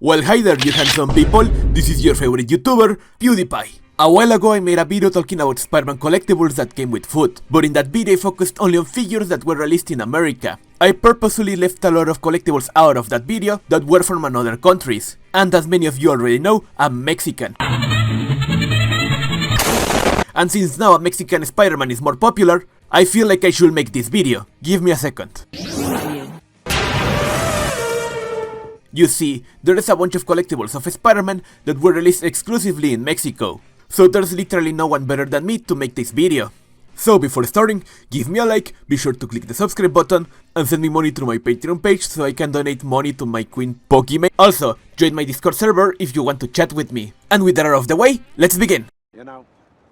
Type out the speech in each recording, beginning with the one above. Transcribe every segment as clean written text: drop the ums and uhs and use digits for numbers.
Well, hi there you handsome people, this is your favorite YouTuber, PewDiePie. A while ago I made a video talking about Spider-Man collectibles that came with food, but in that video I focused only on figures that were released in America. I purposely left a lot of collectibles out of that video that were from other countries, and as many of you already know, I'm Mexican. And since now a Mexican Spider-Man is more popular, I feel like I should make this video. Give me a second. You see, there is a bunch of collectibles of Spider-Man that were released exclusively in Mexico, so there's literally no one better than me to make this video. So before starting, give me a like, be sure to click the subscribe button, and send me money through my Patreon page so I can donate money to my queen Pokimane. Also, join my Discord server if you want to chat with me. And with that out of the way, let's begin! You know,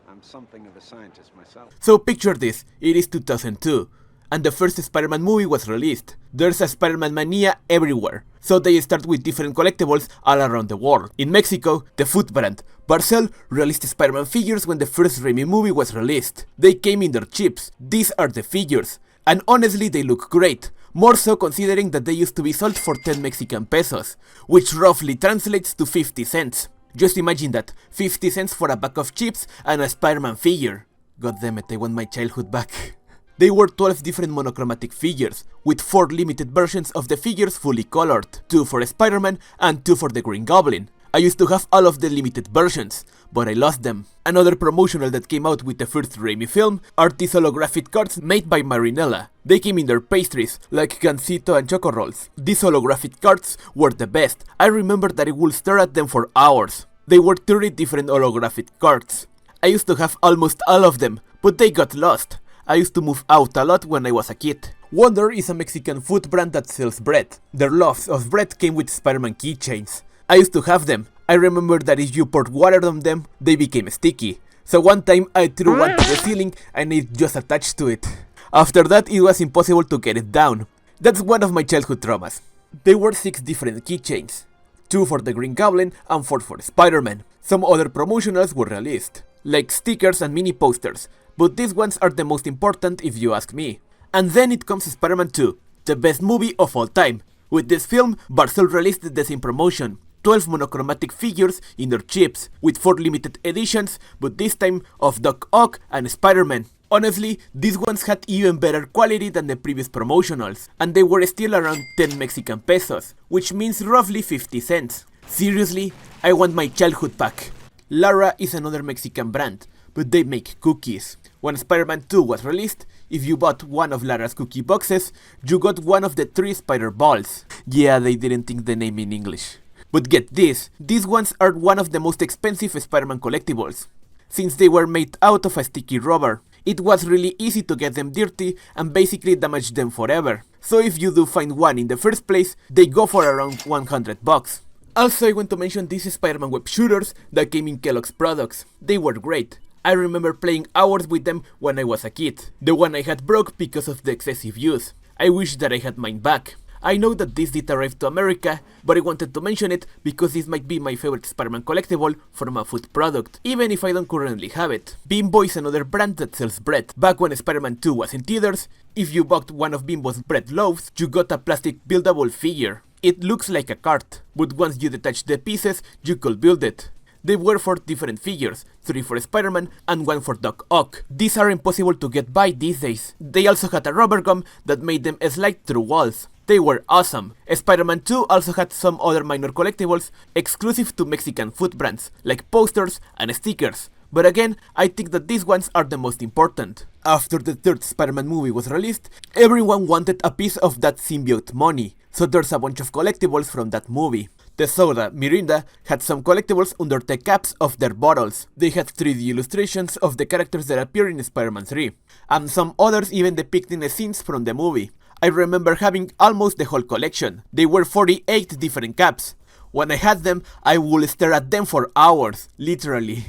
I'm something of a scientist myself. So picture this, it is 2002. And the first Spider-Man movie was released. There's a Spider-Man mania everywhere, so they start with different collectibles all around the world. In Mexico, the food brand Barcel released Spider-Man figures when the first Raimi movie was released. They came in their chips. These are the figures, and honestly they look great, more so considering that they used to be sold for 10 Mexican pesos, which roughly translates to 50 cents. Just imagine that, 50 cents for a bag of chips and a Spider-Man figure. God damn it, I want my childhood back. They were 12 different monochromatic figures, with 4 limited versions of the figures fully colored, 2 for Spider-Man and 2 for the Green Goblin. I used to have all of the limited versions, but I lost them. Another promotional that came out with the first Raimi film are these holographic cards made by Marinella. They came in their pastries, like Gansito and Choco Rolls. These holographic cards were the best. I remember that I would stare at them for hours. They were 30 different holographic cards. I used to have almost all of them, but they got lost. I used to move out a lot when I was a kid. Wonder is a Mexican food brand that sells bread. Their loaves of bread came with Spider-Man keychains. I used to have them. I remember that if you poured water on them, they became sticky. So one time I threw one to the ceiling and it just attached to it. After that it was impossible to get it down. That's one of my childhood traumas. There were 6 different keychains. 2 for the Green Goblin and 4 for Spider-Man. Some other promotionals were released, like stickers and mini posters, but these ones are the most important if you ask me. And then it comes Spider-Man 2, the best movie of all time. With this film, Barcel released the same promotion, 12 monochromatic figures in their chips, with 4 limited editions, but this time of Doc Ock and Spider-Man. Honestly, these ones had even better quality than the previous promotionals, and they were still around 10 Mexican pesos, which means roughly 50 cents. Seriously, I want my childhood back. Lara is another Mexican brand, but they make cookies. When Spider-Man 2 was released, if you bought one of Lara's cookie boxes, you got one of the 3 spider balls. Yeah, they didn't think the name in English. But get this, these ones are one of the most expensive Spider-Man collectibles. Since they were made out of a sticky rubber, it was really easy to get them dirty and basically damage them forever. So if you do find one in the first place, they go for around 100 bucks. Also, I want to mention these Spider-Man web shooters that came in Kellogg's products. They were great. I remember playing hours with them when I was a kid. The one I had broke because of the excessive use. I wish that I had mine back. I know that this did arrive to America, but I wanted to mention it because this might be my favorite Spider-Man collectible from a food product, even if I don't currently have it. Bimbo is another brand that sells bread. Back when Spider-Man 2 was in theaters, if you bought one of Bimbo's bread loaves, you got a plastic buildable figure. It looks like a cart, but once you detach the pieces, you could build it. They were 4 different figures, 3 for Spider-Man and 1 for Doc Ock. These are impossible to get by these days. They also had a rubber gum that made them slide through walls. They were awesome. Spider-Man 2 also had some other minor collectibles exclusive to Mexican food brands, like posters and stickers. But again, I think that these ones are the most important. After the 3rd Spider-Man movie was released, everyone wanted a piece of that symbiote money, so there's a bunch of collectibles from that movie. The soda, Mirinda, had some collectibles under the caps of their bottles. They had 3D illustrations of the characters that appear in Spider-Man 3, and some others even depicting the scenes from the movie. I remember having almost the whole collection. They were 48 different caps. When I had them, I would stare at them for hours, literally.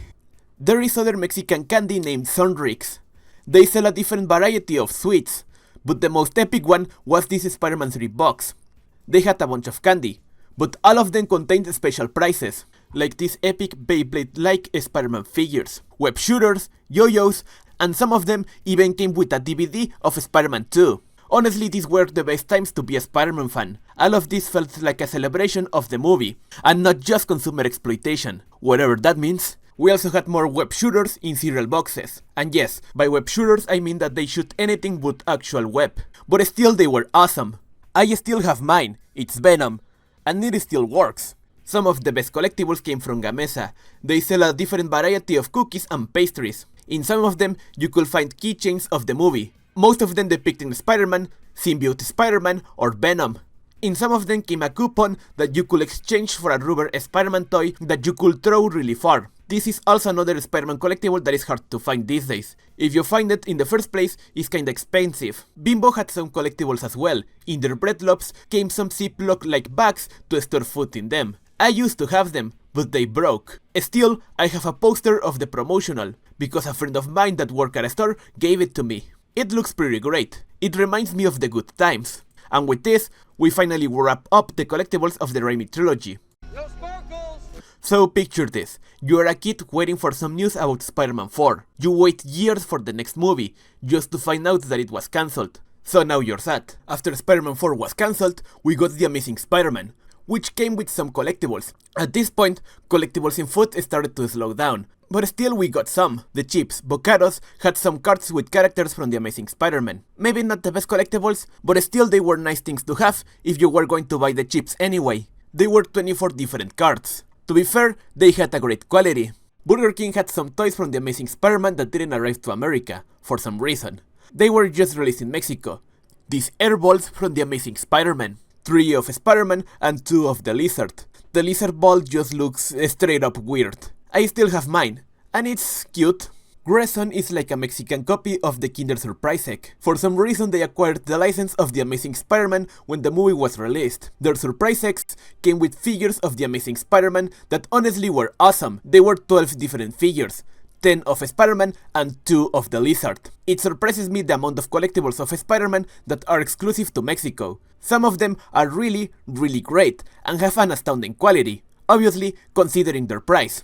There is other Mexican candy named Sonrix. They sell a different variety of sweets, but the most epic one was this Spider-Man 3 box. They had a bunch of candy, but all of them contained special prizes, like these epic Beyblade-like Spider-Man figures, web shooters, yo-yos, and some of them even came with a DVD of Spider-Man 2. Honestly, these were the best times to be a Spider-Man fan. All of this felt like a celebration of the movie, and not just consumer exploitation, whatever that means. We also had more web shooters in cereal boxes. And yes, by web shooters I mean that they shoot anything but actual web. But still they were awesome. I still have mine, it's Venom, and it still works. Some of the best collectibles came from Gamesa. They sell a different variety of cookies and pastries. In some of them you could find keychains of the movie, most of them depicting Spider-Man, Symbiote Spider-Man, or Venom. In some of them came a coupon that you could exchange for a rubber Spider-Man toy that you could throw really far. This is also another Spider-Man collectible that is hard to find these days. If you find it in the first place, it's kinda expensive. Bimbo had some collectibles as well. In their bread lobes came some Ziploc-like bags to store food in them. I used to have them, but they broke. Still, I have a poster of the promotional, because a friend of mine that worked at a store gave it to me. It looks pretty great. It reminds me of the good times. And with this, we finally wrap up the collectibles of the Raimi trilogy. No sparkles! So picture this, you are a kid waiting for some news about Spider-Man 4. You wait years for the next movie, just to find out that it was cancelled. So now you're sad. After Spider-Man 4 was cancelled, we got The Amazing Spider-Man, which came with some collectibles. At this point, collectibles in food started to slow down. But still we got some. The Chips, Bocados, had some cards with characters from The Amazing Spider-Man. Maybe not the best collectibles, but still they were nice things to have if you were going to buy the chips anyway. They were 24 different cards. To be fair, they had a great quality. Burger King had some toys from The Amazing Spider-Man that didn't arrive to America, for some reason. They were just released in Mexico. These air balls from The Amazing Spider-Man. 3 of Spider-Man and 2 of the Lizard. The Lizard ball just looks straight up weird. I still have mine, and it's cute. Grayson is like a Mexican copy of the Kinder Surprise egg. For some reason they acquired the license of The Amazing Spider-Man when the movie was released. Their surprise eggs came with figures of The Amazing Spider-Man that honestly were awesome. They were 12 different figures. 10 of Spider-Man and 2 of the Lizard. It surprises me the amount of collectibles of Spider-Man that are exclusive to Mexico. Some of them are really great and have an astounding quality, obviously considering their price.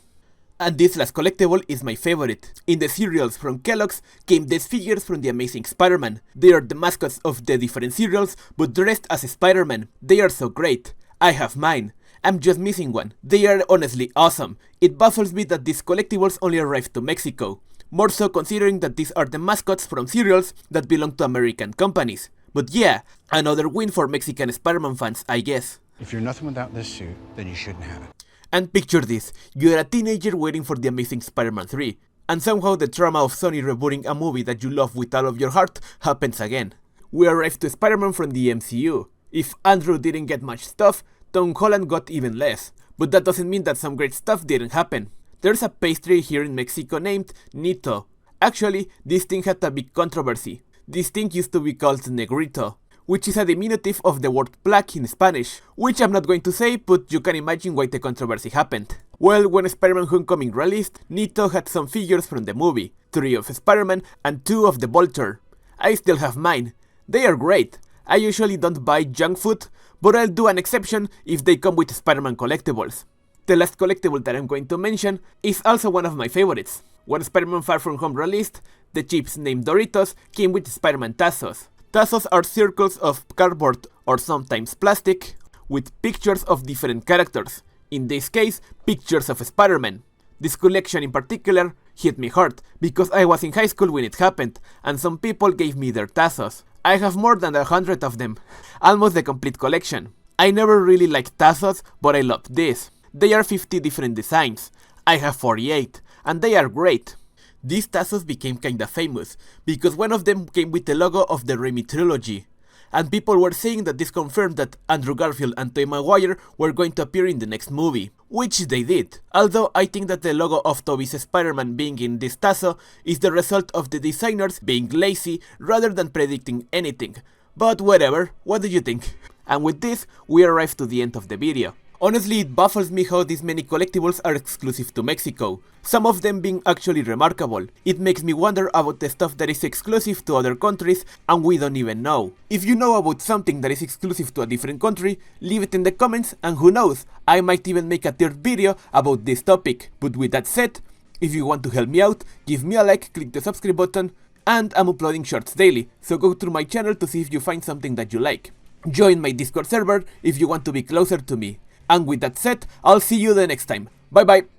And this last collectible is my favorite. In the cereals from Kellogg's came these figures from The Amazing Spider-Man. They are the mascots of the different cereals, but dressed as Spider-Man. They are so great. I have mine. I'm just missing one. They are honestly awesome. It baffles me that these collectibles only arrived to Mexico. More so considering that these are the mascots from cereals that belong to American companies. But yeah, another win for Mexican Spider-Man fans, I guess. If you're nothing without this suit, then you shouldn't have it. And picture this, you're a teenager waiting for The Amazing Spider-Man 3, and somehow the trauma of Sony rebooting a movie that you love with all of your heart happens again. We arrived to Spider-Man from the MCU. If Andrew didn't get much stuff, Tom Holland got even less, but that doesn't mean that some great stuff didn't happen. There's a pastry here in Mexico named Nito. Actually, this thing had a big controversy. This thing used to be called Negrito, which is a diminutive of the word black in Spanish, which I'm not going to say, but you can imagine why the controversy happened. Well, when Spider-Man Homecoming released, Nito had some figures from the movie, 3 of Spider-Man and 2 of the Vulture. I still have mine. They are great. I usually don't buy junk food, but I'll do an exception if they come with Spider-Man collectibles. The last collectible that I'm going to mention is also one of my favorites. When Spider-Man Far From Home released, the chips named Doritos came with Spider-Man Tazos. Tazos are circles of cardboard or sometimes plastic with pictures of different characters, in this case pictures of Spider-Man. This collection in particular hit me hard because I was in high school when it happened and some people gave me their Tazos. I have more than 100 of them, almost the complete collection. I never really liked Tazos, but I loved this. They are 50 different designs, I have 48, and they are great. These Tazos became kinda famous, because one of them came with the logo of the Raimi trilogy, and people were saying that this confirmed that Andrew Garfield and Tobey Maguire were going to appear in the next movie, which they did, although I think that the logo of Tobey's Spider-Man being in this Tazo is the result of the designers being lazy rather than predicting anything, but whatever, what do you think? And with this, we arrive to the end of the video. Honestly, it baffles me how these many collectibles are exclusive to Mexico, some of them being actually remarkable. It makes me wonder about the stuff that is exclusive to other countries and we don't even know. If you know about something that is exclusive to a different country, leave it in the comments and who knows, I might even make a third video about this topic. But with that said, if you want to help me out, give me a like, click the subscribe button, And I'm uploading shorts daily, so go through my channel to see if you find something that you like. Join my Discord server if you want to be closer to me. And with that said, I'll see you the next time. Bye bye!